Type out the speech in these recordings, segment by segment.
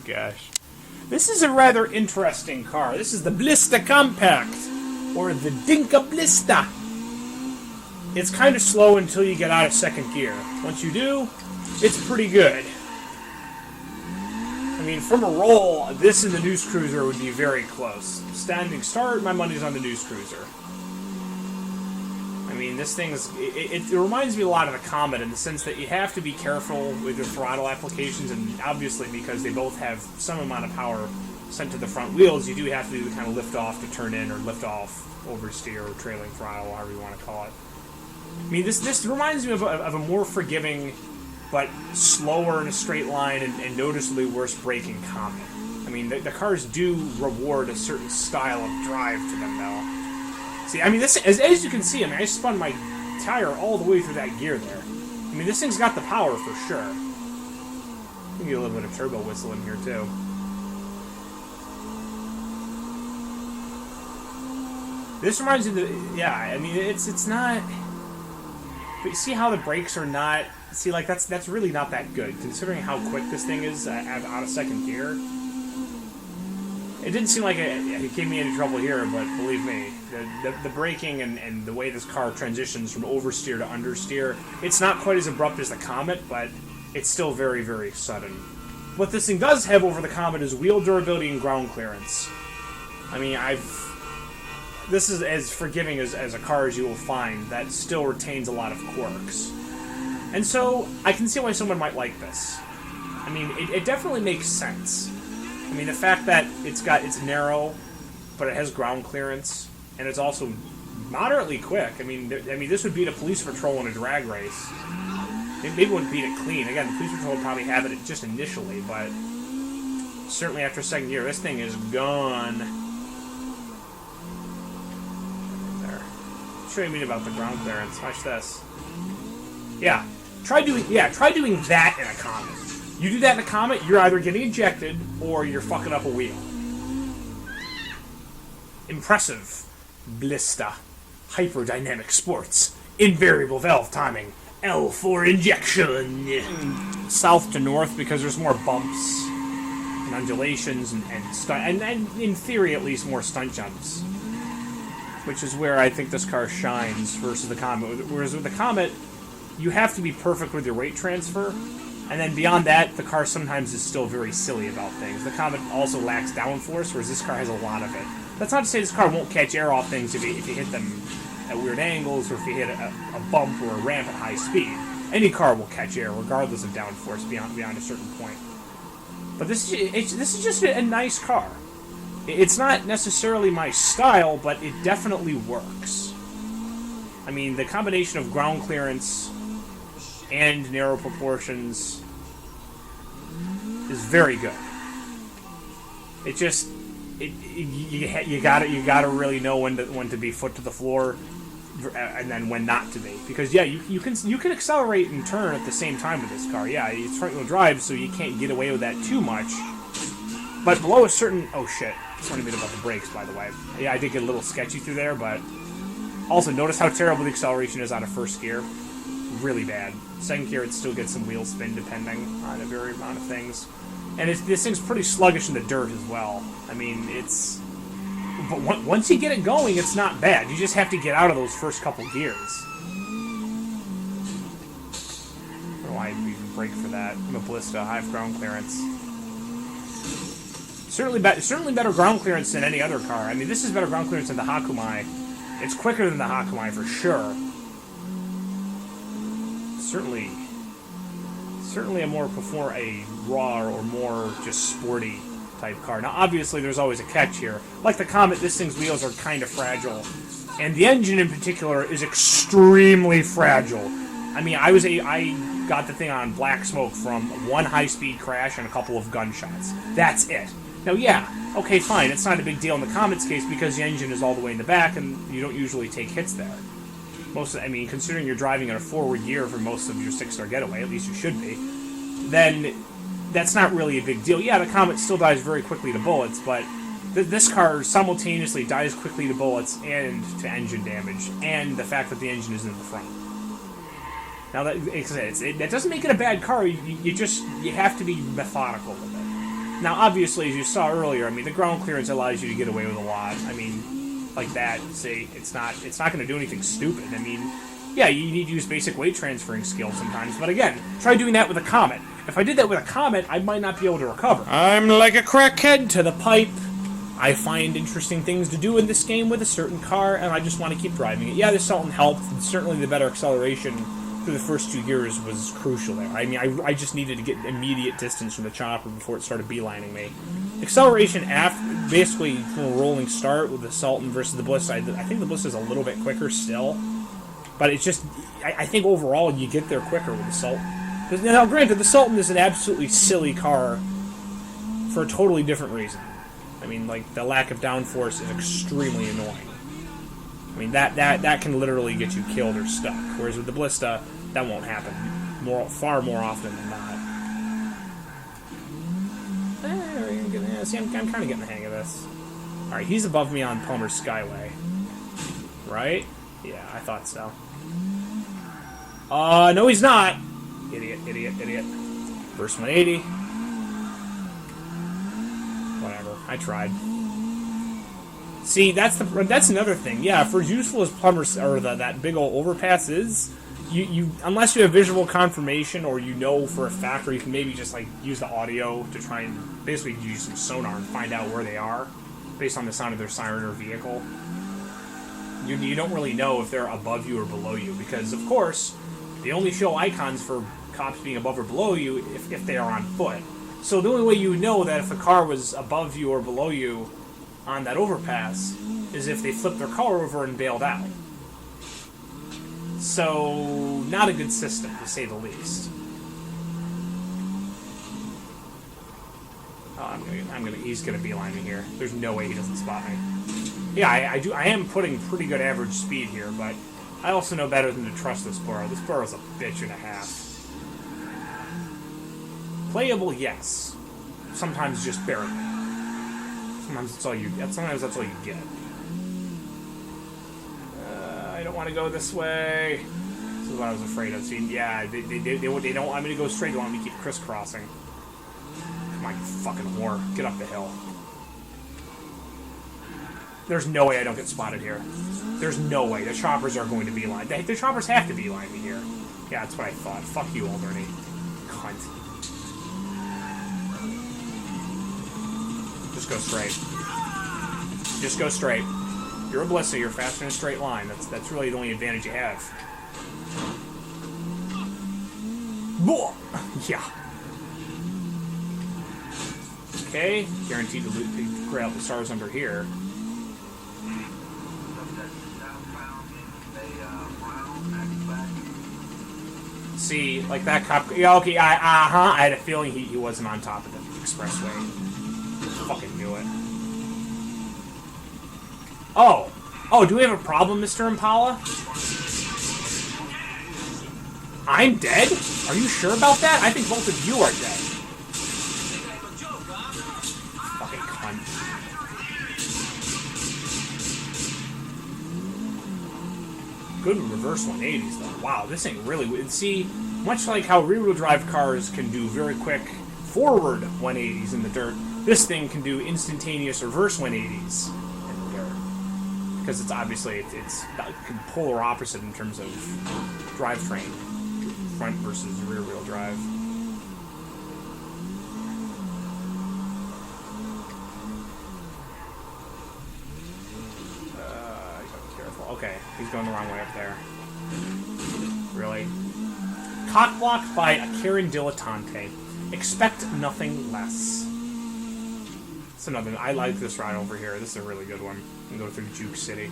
gosh. This is a rather interesting car. This is the Blista Compact, or the Dinka Blista. It's kind of slow until you get out of second gear. Once you do, it's pretty good. I mean, from a roll, this and the News Cruiser would be very close. Standing start, my money's on the News Cruiser. I mean, this thing's... It reminds me a lot of the Comet in the sense that you have to be careful with your throttle applications, and obviously because they both have some amount of power sent to the front wheels, you do have to do the kind of lift off to turn in, or lift off, oversteer, or trailing throttle, however you want to call it. I mean, this reminds me of a more forgiving, but slower in a straight line, and noticeably worse braking Comet. I mean, the cars do reward a certain style of drive to them, though. See, I mean, this as you can see, I mean, I spun my tire all the way through that gear there. I mean, this thing's got the power for sure. You can get a little bit of turbo whistle in here, too. This reminds me of the... Yeah, I mean, it's not... But you see how the brakes are not... See, like, that's really not that good, considering how quick this thing is out of second gear. It didn't seem like it gave me any trouble here, but believe me, the braking and the way this car transitions from oversteer to understeer, it's not quite as abrupt as the Comet, but it's still very, very sudden. What this thing does have over the Comet is wheel durability and ground clearance. I mean, this is as forgiving as a car as you will find that still retains a lot of quirks. And so, I can see why someone might like this. I mean, it definitely makes sense. I mean, the fact that it's narrow, but it has ground clearance, and it's also moderately quick. I mean, this would beat a police patrol in a drag race. It maybe wouldn't beat it clean. Again, the police patrol would probably have it just initially, but certainly after second gear, this thing is gone. There. I'll show you a bit about the ground clearance. Watch this. Yeah. Try doing that in a Comet. You do that in a Comet, you're either getting ejected or you're fucking up a wheel. Impressive. Blista. Hyperdynamic sports. Invariable valve timing. L for injection. South to north because there's more bumps and undulations and in theory at least more stunt jumps. Which is where I think this car shines versus the Comet. Whereas with the Comet, you have to be perfect with your weight transfer. And then beyond that, the car sometimes is still very silly about things. The Comet also lacks downforce, whereas this car has a lot of it. That's not to say this car won't catch air off things if you hit them at weird angles, or if you hit a bump or a ramp at high speed. Any car will catch air, regardless of downforce beyond a certain point. But this is just a nice car. It's not necessarily my style, but it definitely works. I mean, the combination of ground clearance and narrow proportions is very good. It just you gotta really know when to be foot to the floor, and then when not to be, because yeah, you can accelerate and turn at the same time with this car. Yeah, it's front wheel drive, so you can't get away with that too much. But below a certain just wanted to bit about the brakes, by the way. Yeah, I did get a little sketchy through there, but also notice how terrible the acceleration is out of first gear. Really bad. Second gear, it still gets some wheel spin depending on a very amount of things. And this thing's pretty sluggish in the dirt as well. I mean, but once you get it going, it's not bad. You just have to get out of those first couple gears. I don't know why I even brake for that. I'm a Blista, high ground clearance. Certainly better ground clearance than any other car. I mean, this is better ground clearance than the Hakumai. It's quicker than the Hakumai for sure. Certainly a raw or more just sporty type car. Now, obviously, there's always a catch here. Like the Comet, this thing's wheels are kind of fragile, and the engine in particular is extremely fragile. I mean, I got the thing on black smoke from one high-speed crash and a couple of gunshots. That's it. Now, yeah, okay, fine. It's not a big deal in the Comet's case because the engine is all the way in the back, and you don't usually take hits there. Considering you're driving in a forward gear for most of your Star Getaway, at least you should be, then that's not really a big deal. Yeah, the Comet still dies very quickly to bullets, but this car simultaneously dies quickly to bullets and to engine damage, and the fact that the engine is in the front. Now, that doesn't make it a bad car. You have to be methodical with it. Now, obviously, as you saw earlier, I mean, the ground clearance allows you to get away with a lot. I mean, like that, see, it's not going to do anything stupid. I mean, yeah, you need to use basic weight transferring skills sometimes, but again, try doing that with a Comet. If I did that with a Comet, I might not be able to recover. I'm like a crackhead to the pipe. I find interesting things to do in this game with a certain car, and I just want to keep driving it. Yeah, the Sultan helped, and certainly the better acceleration through the first 2 years was crucial there. I mean, I just needed to get immediate distance from the chopper before it started beelining me. Acceleration after, basically from a rolling start with the Sultan versus the Blista, I think the Blista is a little bit quicker still, but it's just, I think overall you get there quicker with the Sultan. Now, granted, the Sultan is an absolutely silly car for a totally different reason. I mean, like, the lack of downforce is extremely annoying. I mean, that can literally get you killed or stuck. Whereas with the Blista, that won't happen far more often than not. See, I'm kind of getting the hang of this. Alright, he's above me on Palmer's Skyway. Right? Yeah, I thought so. No he's not! Idiot. First 180. Whatever, I tried. See, that's another thing. Yeah, for as useful as Plumber's or that big old overpass is, you unless you have visual confirmation or you know for a fact, or you can maybe just like use the audio to try and basically use some sonar and find out where they are based on the sound of their siren or vehicle. You don't really know if they're above you or below you because, of course, they only show icons for cops being above or below you if they are on foot. So the only way you would know that if a car was above you or below you on that overpass is if they flipped their car over and bailed out. So, not a good system, to say the least. Oh, he's gonna beeline me here. There's no way he doesn't spot me. Yeah, I am putting pretty good average speed here, but I also know better than to trust this burrow. This burrow's a bitch and a half. Playable, yes. Sometimes just barely. Sometimes that's all you get. I don't want to go this way. This is what I was afraid of. See, yeah, they don't want me to go straight. They want me to keep crisscrossing. Come on, you fucking whore. Get up the hill. There's no way I don't get spotted here. There's no way. The choppers are going to beeline. The choppers have to beeline me here. Yeah, that's what I thought. Fuck you, Alberni. Cunt. Just go straight. Just go straight. You're a Blista, you're faster in a straight line. That's really the only advantage you have. Yeah. Okay, guaranteed to grab the stars under here. See, like that cop. Yeah, okay, I had a feeling he wasn't on top of the expressway. Fucking knew it. Oh, do we have a problem, Mr. Impala? I'm dead? Are you sure about that? I think both of you are dead. Fucking cunt. Good reverse 180s, though. Wow, this ain't really... See, much like how rear-wheel drive cars can do very quick forward 180s in the dirt, this thing can do instantaneous reverse 180s. Because it's obviously, it's polar opposite in terms of drivetrain. Front versus rear-wheel drive. You gotta be careful. Okay, he's going the wrong way up there. Really? Cock-blocked by a Karen Dilettante. Expect nothing less. That's another. I like this ride over here. This is a really good one. You can go through Juke City.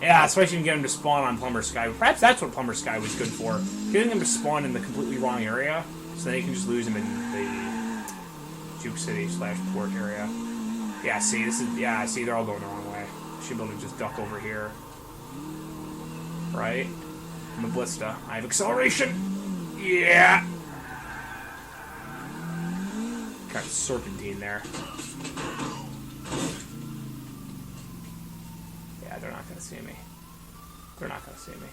Yeah, especially if you can get him to spawn on Plumber Sky. Perhaps that's what Plumber Sky was good for. Getting him to spawn in the completely wrong area, so then you can just lose him in the Juke City / port area. Yeah, see, see, they're all going the wrong way. Should be able to just duck over here. Right? I'm a Blista. I have acceleration! Yeah! Kind of serpentine there. Yeah, they're not gonna see me. They're not gonna see me.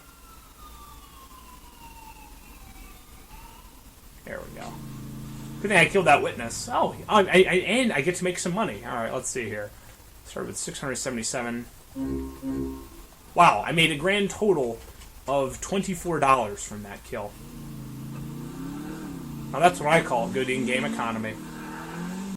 There we go. Good thing I killed that witness. Oh, and I get to make some money. All right, let's see here. Started with 677. Wow, I made a grand total of $24 from that kill. Now that's what I call good in-game economy.